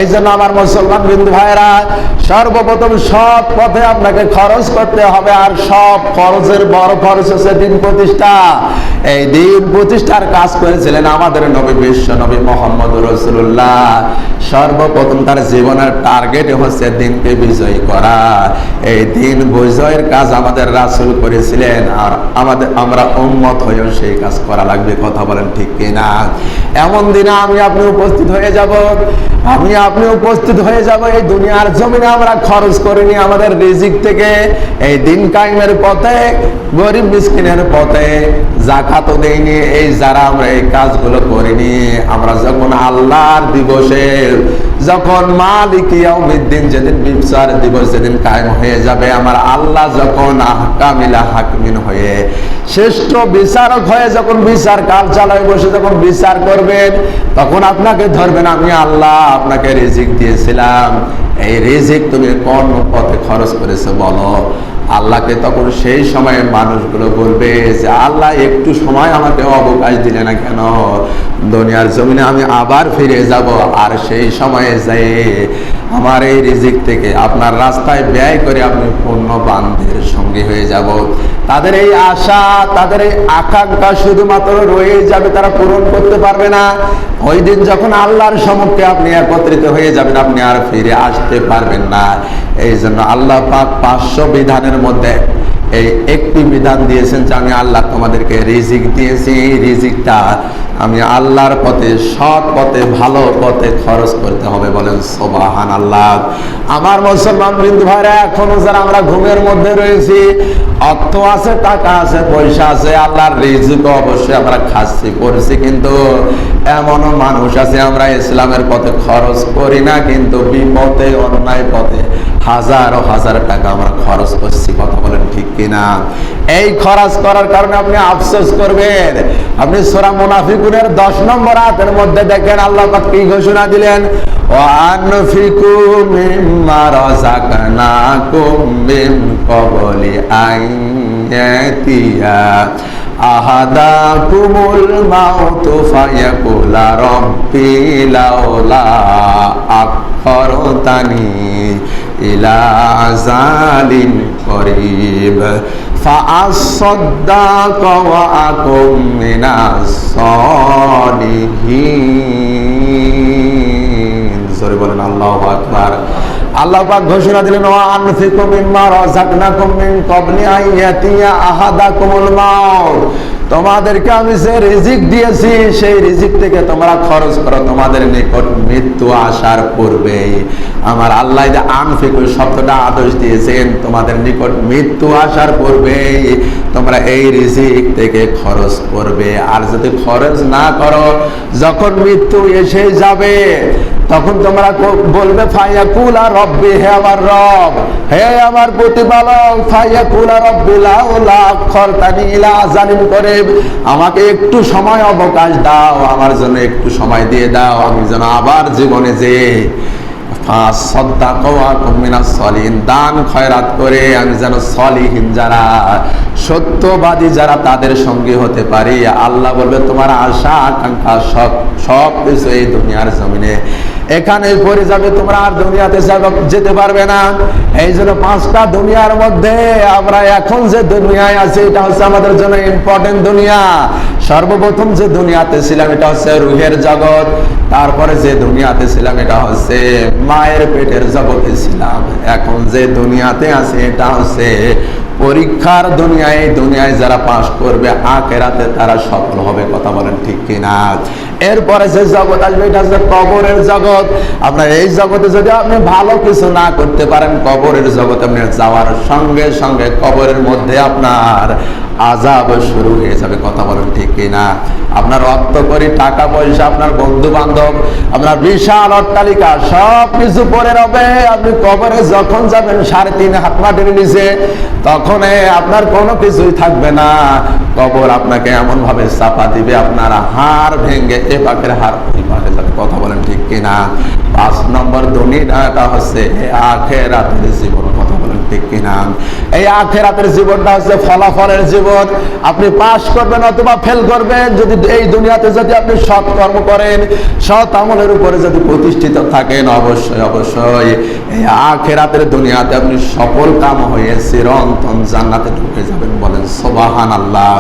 এই জন্য আমার মুসলমান বিন্দু ভাইরা, সর্বপ্রথম সৎ পথে আপনাকে খরচ করতে হবে। আর সব খরচের বড় খরচ হচ্ছে দিন প্রতিষ্ঠা। এই দিন প্রতিষ্ঠার কাজ করেছিলেন আমাদের নবী, বিশ্ব নবী মুহাম্মদ রাসূলুল্লাহ। সর্বপ্রথম তার জীবনের টার্গেট হচ্ছে দিনকে বিজয়ী করা। এই দিন বিজয়ের কাজ আমাদের রাসূল করেছিলেন, আর আমরা উম্মত হয়েও সেই কাজ করা লাগবে। কথা বলেন ঠিক কিনা? এমন দিনে আমি আপনি উপস্থিত হয়ে যাব, আপনি উপস্থিত হয়ে যাব। এই দুনিয়ার জমিনে আমরা খরচ করিনি আমাদের রিজিক থেকে, এই দিন কায়েমের পথে, গরিব মিসকিনের পথে, যাকাতও দেইনি। এই যারা আমরা এই কাজগুলো করিনি, আমরা যখন আল্লাহর দিবসে, যখন মালিক ইয়াউমিদ্দিন, যেদিন বিচার দিবস যেদিন কায়েম হয়ে যাবে, আমার আল্লাহ যখন আহকামিলা হাকিমিন হয়ে, শ্রেষ্ঠ বিচারক হয়ে যখন বিচার কাল চালায় বসে যখন বিচার করবেন, তখন আপনাকে ধরবেন, আমি আল্লাহ আপনাকে রিজিক দিয়েছিলাম, এই রিজিক তুমি কোন পথে খরচ করেছো বলো। আল্লাহকে তখন সেই সময়ে মানুষগুলো বলবে যে আল্লাহ একটু সময় আমাকে অবকাশ দিলে না কেন, দুনিয়ার জমিনে আমি আবার ফিরে যাব, আর সেই সময়ে যাই আমার এই রিজিক থেকে আপনার রাস্তায় ব্যয় করে আপনি পুণ্যবানদের সঙ্গী হয়ে যাব। তাদের এই আশা, তাদের এই আকাঙ্ক্ষা শুধুমাত্র রয়ে যাবে, তারা পূরণ করতে পারবে না। ওই দিন যখন আল্লাহর সম্মুখে আপনি একত্রিত হয়ে যাবেন, আপনি আর ফিরে আসতে পারবেন না। এই জন্য আল্লাহ পাক 500 বিধানের মধ্যে এই একটি বিধান দিয়েছেন যে আমি আল্লাহ তোমাদেরকে রিজিক দিয়েছি, রিজিকটা আমি আল্লাহর পথে, সৎ পথে, ভালো পথে খরচ করতে হবে। বলেন সুবহানাল্লাহ। আমার মুসলমান বিন্দু ভাইরা, এখনো যারা আমরা ঘুমের মধ্যে রয়েছি, অর্থ আছে, টাকা আছে, পয়সা আছে, আল্লাহর রিজিক অবশ্যই আমরা খাচ্ছি পড়ছি, কিন্তু এমনও মানুষ আছে আমরা ইসলামের পথে খরচ করি না, কিন্তু বিপথে, অন্যায় পথে হাজার হাজার টাকা আমরা খরচ করছি। কথা বলেন ঠিক কিনা? এই খরচ করার কারণে আপনি আফসোস করবেন। আপনি সূরা মুনাফিকুনের 10 নম্বর আয়াতের মধ্যে দেখেন আল্লাহ পাক কি ঘোষণা দিলেন, ওয়ানফিকু মিম্মা রাযাকনাকুম মিন ক্বাবলি আন ইয়াতিয়া আহাদাকুমুল মাউতু ফায়াকুলা রাব্বি লাউলা আখখারতানি ইলা আযালিন করিব ফাআসাদ্দাকা ওয়া আকুম মিনাস সালিহিন। জোরে বলেন আল্লাহু আকবার। আল্লাহ পাক ঘোষণা দিলেন, ওয়ানফিকু মিম্মা রাযাকনাকুম মিন ক্বাবলি আন ইয়াতিয়া আহাদাকুমুল মাউত। তোমাদেরকে আমি যে রিজিক দিয়েছি, সেই রিজিক থেকে তোমরা খরচ করো তোমাদের নিকট মৃত্যু আসার পূর্বেই। আমার আল্লাহ যে আনফিকু শব্দটা আদেশ দিয়েছেন, তোমাদের নিকট মৃত্যু আসার পূর্বেই তোমরা এই রিজিক থেকে খরচ করবে। আর যদি খরচ না করো, যখন মৃত্যু এসে যাবে, তখন তোমরা বলবে ফায়াকুলা রব্বি, হে আমার রব, হে আমার প্রতিপালক, ফায়াকুলা রব্বি লাউলা আখখারতানি ইলা আযালিন করিব, আমাকে একটু সময় অবকাশ দাও, আমার জন্য একটু সময় দিয়ে দাও, আমি যেন আবার জীবনে যে দান খয়রাত করে আমি যেন সলিহিন, যারা সত্যবাদী, যারা তাদের সঙ্গে হতে পারি। আল্লাহ বলবে তোমার আশা আকাঙ্ক্ষা সব কিছু এই দুনিয়ার জমিনে এখানে পড়ে যাবে, তোমরা আর দুনিয়াতে যেতে পারবে না। এই জন্য 5টা দুনিয়ার মধ্যে আমরা এখন যে দুনিয়ায় আছি, এটা হচ্ছে আমাদের জন্য ইম্পর্টেন্ট দুনিয়া। সর্বপ্রথম যে দুনিয়াতে ছিলাম এটা হচ্ছে রুহের জগৎ, তারপরে যে দুনিয়াতে ছিলাম এটা হচ্ছে মায়ের পেটের জগতে ছিলাম। এখন যে দুনিয়াতে আছে এটা হচ্ছে পরীক্ষার দুনিয়া। এই দুনিয়ায় যারা পাস করবে, আখিরাতে তারা সফল হবে। কথা বলেন ঠিক কিনা? এরপরে যে জগৎ আসবে এটা হচ্ছে কবরের জগৎ। আপনার এই জগতে যদি আপনি ভালো কিছু না করতে পারেন, কবরের জগতে আপনি যাওয়ার সঙ্গে সঙ্গে কবরের মধ্যে আপনার আযাব শুরু হয়ে যাবে। কথা বলেন ঠিক কিনা? আপনার অর্থ করি, টাকা পয়সা, আপনার বন্ধু বান্ধব, আপনার বিশাল অট্টালিকা, সব কিছু পড়ে রবে। আপনি কবরে যখন যাবেন 3.5 হাত মাটির নিচে, তখন আপনার কোনো কিছুই থাকবে না। কবর আপনাকে এমন ভাবে চাপা দিবে, আপনার হাড় ভেঙে এ পাকের হাড় ওই পাকে যাবে। কথা বলেন ঠিক কিনা? 5 নম্বর দুনিয়াটা হচ্ছে আখিরাতের জীবন। কথা বলেন ঠিক কিনা? এই আখিরাতের জীবনটা হচ্ছে ফলাফলের জীবন। আপনি পাস করবেন অথবা ফেল করবেন, যদি এই দুনিয়াতে যদি আপনি সৎ কর্ম করেন, সৎ আমলের উপরে যদি প্রতিষ্ঠিত থাকেন, অবশ্যই অবশ্যই এই আখিরাতের দুনিয়াতে আপনি সফল কাম হয়ে চিরন্তন জান্নাতে ঢুকে যাবেন। বলেন সুবহানাল্লাহ।